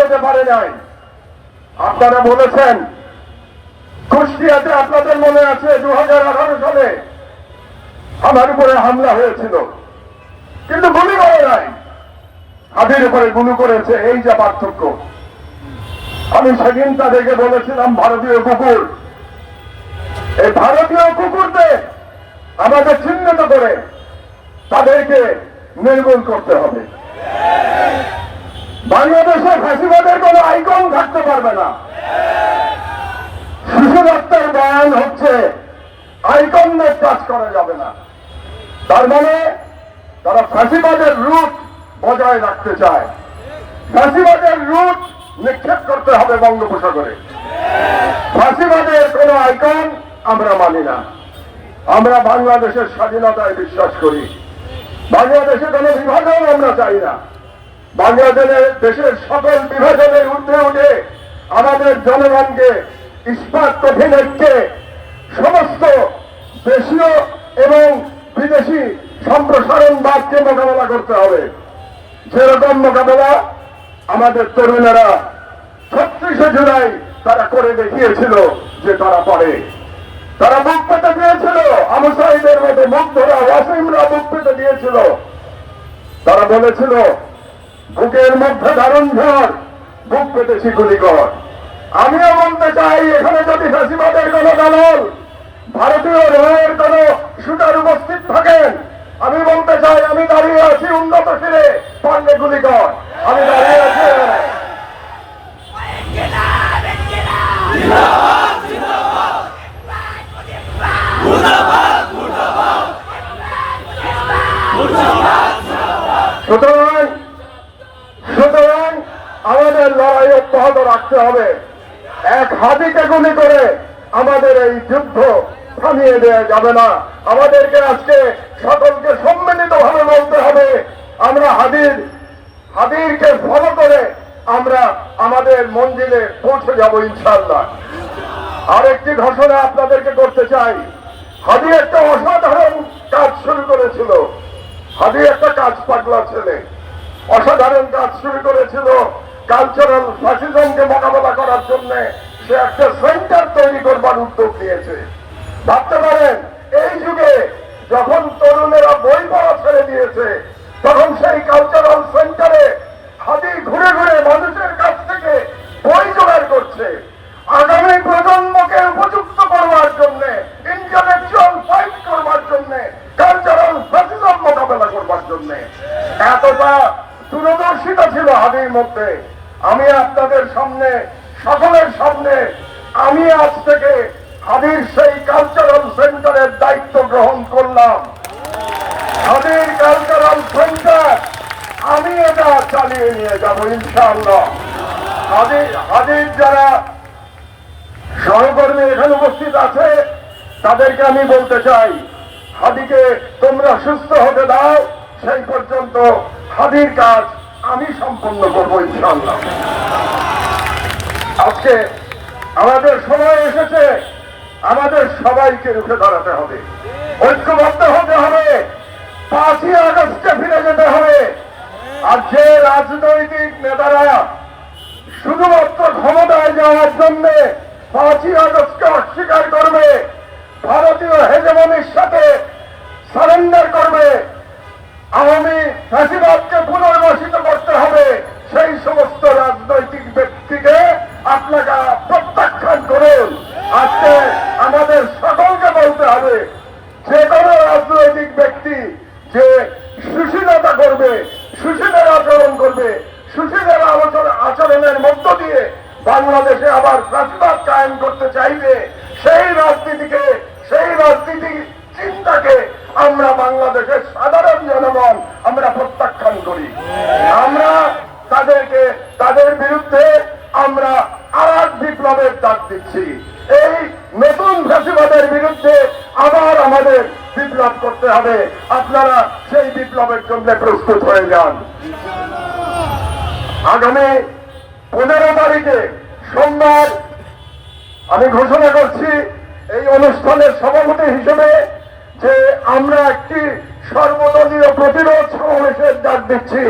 হতে পারে নাই। আপনারা বলেছেন কুষ্টিয়াতে, আপনাদের মনে আছে 2018 সালে আমার উপরে হামলা হয়েছিল, কিন্তু গুলি করে নাই, হাতির উপরে গুলি করেছে। এই যে পার্থক্য। আমি সেদিন তাদেরকে বলেছিলাম ভারতীয় কুকুর, এই ভারতীয় কুকুরদের আমাদের চিহ্নিত করে তাদেরকে নির্মূল করতে হবে। বাংলাদেশে ফ্যাসিবাদের কোন আইকন থাকতে পারবে না। শিশু হত্যার বয়ান হচ্ছে আইকনের কাজ করা যাবে না। তার মানে তারা ফ্যাসিবাদের রুট বজায় রাখতে চায়। ফ্যাসিবাদের রুট নিক্ষেপ করতে হবে বঙ্গোপসাগরে। ফ্যাসিবাদের কোন আইকন আমরা মানি না। আমরা বাংলাদেশের স্বাধীনতায় বিশ্বাস করি। বাংলাদেশে কোন বিভাজন আমরা চাই না। বাংলাদেশের দেশের সকল বিভাজনের ঊর্ধ্বে উঠে আমাদের জনগণকে ইস্পাত কঠিনকে সমস্ত দেশীয় এবং বিদেশি সম্প্রসারণবাদকে মোকাবেলা করতে হবে। যেরকম মোকাবেলা আমাদের তরুণেরা 36শে জুলাই তারা করে দেখিয়েছিল যে তারা পারে। তারা বুক পেতে দিয়েছিল, আবু সাঈদের মতো মুগ্ধরা, ওয়াসিমরা বুক পেতে দিয়েছিল। তারা বলেছিল বুকের মধ্যে দারুণ ঝড়, বুক পেতেছি গুলি কর। আমিও বলতে চাই, এখানে যদি ফ্যাসিবাদের কোন দালাল, ভারতীয় রেলের কোন শুটার উপস্থিত থাকেন, আমি বলতে চাই আমি দাঁড়িয়ে আছি উন্নত শিরে, পারলে গুলি কর। আমি দাঁড়িয়ে আছি। সুতরাং আমাদের লড়াই অব্যাহত রাখতে হবে। এক হাতিকে গুলি করে আমাদের এই যুদ্ধ থামিয়ে দেওয়া যাবে না। আমাদেরকে আজকে সকলকে সম্মিলিত ভাবে বলতে হবে, আমরা হাদিরকে ফলো করে আমরা আমাদের মঞ্জিলে পৌঁছে যাব ইনশাআল্লাহ। আরেকটি ঘোষণা আপনাদেরকে করতে চাই। হাদি একটা অসাধারণ কাজ শুরু করেছিল। হাদি একটা কাজ পাগলা ছেলে, অসাধারণ কাজ শুরু করেছিল কালচারাল ফ্যাসিজমকে মোকাবেলা করার জন্য। সে একটা সেন্টার তৈরি করবার উদ্যোগ নিয়েছে। ভাবতে পারেন এই যুগে যখন তরুণেরা বই পড়া ছেড়ে দিয়েছে, তখন সেই কালচারাল সেন্টারে হাদি ঘুরে ঘুরে মানুষের কাছ থেকে বই জোগাড় করছে আগামী প্রজন্মকে উপযুক্ত করবার জন্য, ইন্টেলেকচুয়াল ফাইট করবার জন্য, কালচারাল ফ্যাসিজম মোকাবেলা করবার জন্য। এতটা দূরদর্শিতা ছিল হাদির মধ্যে। আমি আপনাদের সামনে, সকলের সামনে, আমি আজ থেকে হাদির সেই কালচারাল সেন্টারের দায়িত্ব গ্রহণ করলাম। হাদির কালচারাল সেন্টার আমি এটা চালিয়ে নিয়ে যাব ইনশাআল্লাহ। হাদির যারা সহকর্মী এখানে উপস্থিত আছে তাদেরকে আমি বলতে চাই, হাদিকে তোমরা সুস্থ হতে দাও, সেই পর্যন্ত হাদির কাজ আমি সম্পন্ন করবো ইনশাআল্লাহ। আজকে আমাদের সময় এসেছে, আমাদের সবাইকে রুখে দাঁড়াতে হবে, ঐক্যবদ্ধ হতে হবে। 5ই আগস্টে ফিরে যেতে হবে। আর যে রাজনৈতিক নেতারা শুধুমাত্র ক্ষমতায় যাওয়ার জন্য 5ই আগস্টকে অস্বীকার করবে, ভারতীয় হেজেমনির সাথে সারেন্ডার করবে, আওয়ামী ফ্যাসিবাদকে পুনর্বাসিত করতে হবে, সেই সমস্ত রাজনৈতিক ব্যক্তিকে আপনারা প্রত্যাখ্যান করুন। আজকে আমাদের সকলকে বলতে হবে, যে কোনো রাজনৈতিক ব্যক্তি যে সুশীলতা করবে, সুশীলের আচরণ করবে, সুশীলের আচরণের মধ্য দিয়ে বাংলাদেশে আবার ফ্যাসিবাদ কায়েম করতে চাইবে, সেই রাজনীতি চিন্তাকে আমরা বাংলাদেশের সাধারণ জনগণ আমরা প্রত্যাখ্যান করি। আমরা তাদের বিরুদ্ধে আমরা আরেক বিপ্লবের ডাক দিচ্ছি। এই নতুন ফ্যাসিবাদের বিরুদ্ধে আবার আমাদের বিপ্লব করতে হবে। আপনারা সেই বিপ্লবের জন্য প্রস্তুত হয়ে যান। আগামী 15 তারিখে সোমবার আমি ঘোষণা করছি এই অনুষ্ঠানের সভাপতি হিসেবে যে আমরা একটি সর্বদলীয় প্রতিরোধ সমাবেশের ডাক দিচ্ছি।